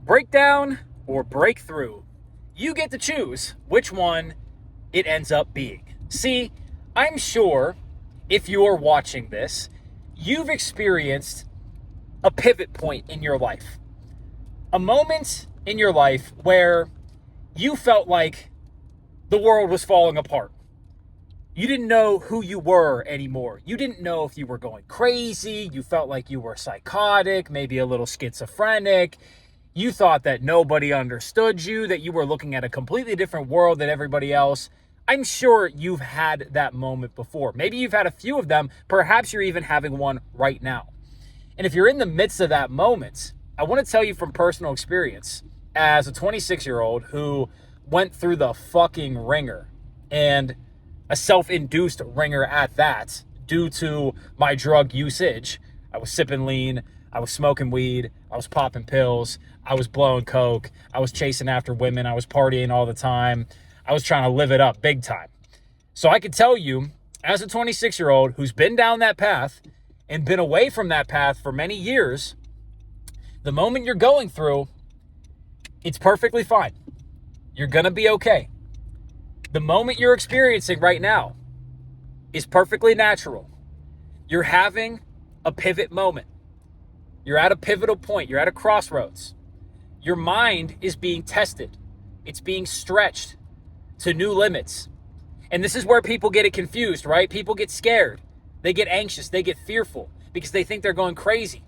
Breakdown or breakthrough. You get to choose which one it ends up being. See, I'm sure if you're watching this, you've experienced a pivot point in your life. A moment in your life where you felt like the world was falling apart. You didn't know who you were anymore. You didn't know if you were going crazy. You felt like you were psychotic, maybe a little schizophrenic. You thought that nobody understood you, that you were looking at a completely different world than everybody else. I'm sure you've had that moment before. Maybe you've had a few of them. Perhaps you're even having one right now. And if you're in the midst of that moment, I want to tell you from personal experience, as a 26-year-old who went through the fucking ringer, and a self-induced ringer at that, due to my drug usage. I was sipping lean, I was smoking weed, I was popping pills, I was blowing coke, I was chasing after women, I was partying all the time, I was trying to live it up big time. So I could tell you, as a 26-year-old who's been down that path and been away from that path for many years, the moment you're going through, it's perfectly fine. You're gonna be okay. The moment you're experiencing right now is perfectly natural. You're having a pivot moment. You're at a pivotal point. You're at a crossroads. Your mind is being tested. It's being stretched to new limits. And this is where people get it confused, right? People get scared. They get anxious. They get fearful because they think they're going crazy.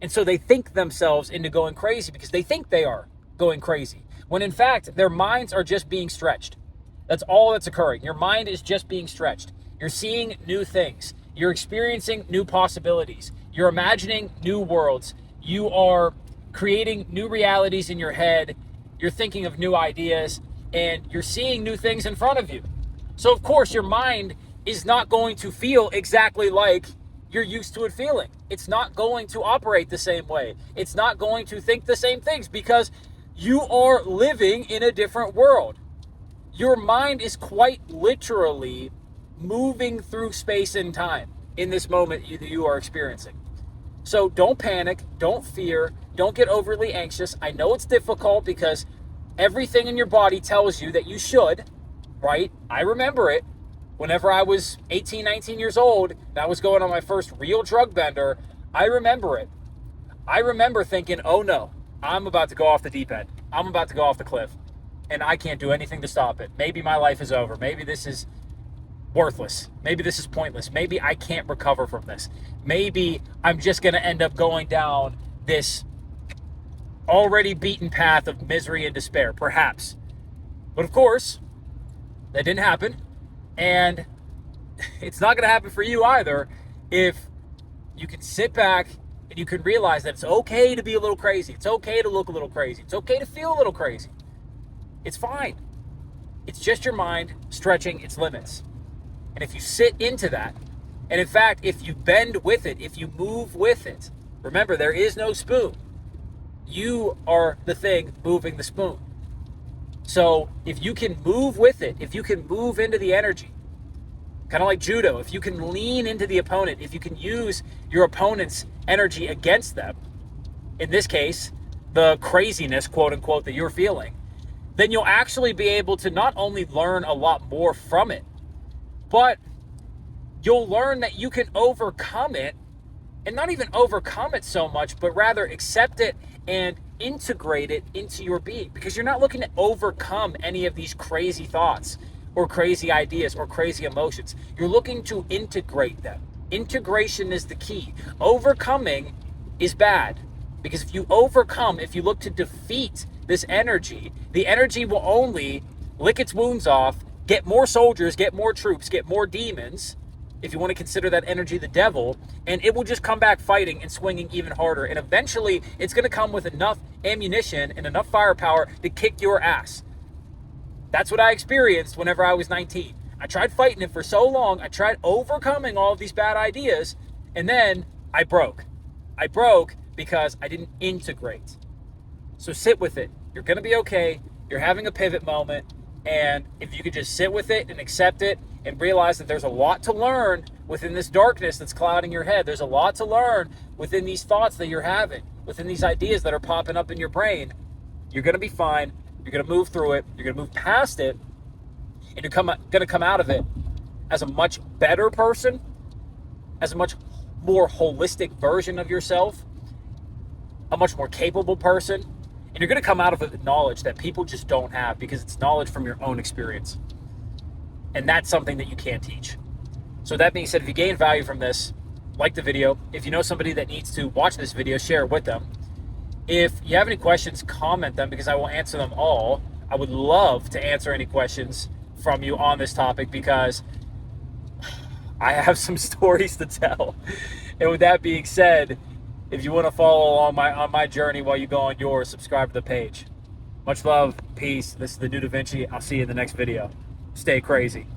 And so they think themselves into going crazy because they think they are going crazy. When in fact, their minds are just being stretched. That's all that's occurring. Your mind is just being stretched. You're seeing new things. You're experiencing new possibilities. You're imagining new worlds. You are creating new realities in your head. You're thinking of new ideas, and you're seeing new things in front of you. So of course, your mind is not going to feel exactly like you're used to it feeling. It's not going to operate the same way. It's not going to think the same things because you are living in a different world. Your mind is quite literally moving through space and time in this moment you are experiencing. So don't panic, don't fear, don't get overly anxious. I know it's difficult because everything in your body tells you that you should, right? I remember it. Whenever I was 18, 19 years old, and I was going on my first real drug bender, I remember it. I remember thinking, oh no, I'm about to go off the deep end. I'm about to go off the cliff. And I can't do anything to stop it. Maybe my life is over. Maybe this is worthless. Maybe this is pointless. Maybe I can't recover from this. Maybe I'm just going to end up going down this already beaten path of misery and despair, perhaps. But of course, that didn't happen. And it's not going to happen for you either if you can sit back and you can realize that it's okay to be a little crazy. It's okay to look a little crazy. It's okay to feel a little crazy. It's fine. It's just your mind stretching its limits. And if you sit into that, and in fact, if you bend with it, if you move with it, remember, there is no spoon. You are the thing moving the spoon. So if you can move with it, if you can move into the energy, kind of like judo, if you can lean into the opponent, if you can use your opponent's energy against them, in this case, the craziness, quote unquote, that you're feeling, then you'll actually be able to not only learn a lot more from it, but you'll learn that you can overcome it, and not even overcome it so much, but rather accept it and integrate it into your being, because you're not looking to overcome any of these crazy thoughts or crazy ideas or crazy emotions. You're looking to integrate them. Integration is the key. Overcoming is bad, because if you overcome, if you look to defeat this energy, the energy will only lick its wounds off, get more soldiers, get more troops, get more demons, if you want to consider that energy the devil, and it will just come back fighting and swinging even harder. And eventually, it's going to come with enough ammunition and enough firepower to kick your ass. That's what I experienced whenever I was 19. I tried fighting it for so long. I tried overcoming all of these bad ideas, and then I broke. I broke because I didn't integrate. So sit with it. You're going to be okay. You're having a pivot moment. And if you could just sit with it and accept it and realize that there's a lot to learn within this darkness that's clouding your head. There's a lot to learn within these thoughts that you're having, within these ideas that are popping up in your brain. You're going to be fine. You're going to move through it. You're going to move past it. And you're going to come out of it as a much better person, as a much more holistic version of yourself, a much more capable person. And you're going to come out of it with knowledge that people just don't have, because it's knowledge from your own experience. And that's something that you can't teach. So that being said, if you gain value from this, like the video. If you know somebody that needs to watch this video, share it with them. If you have any questions, comment them, because I will answer them all. I would love to answer any questions from you on this topic, because I have some stories to tell. And with that being said, if you want to follow along on my journey while you go on yours, subscribe to the page. Much love, peace. This is the New Da Vinci. I'll see you in the next video. Stay crazy.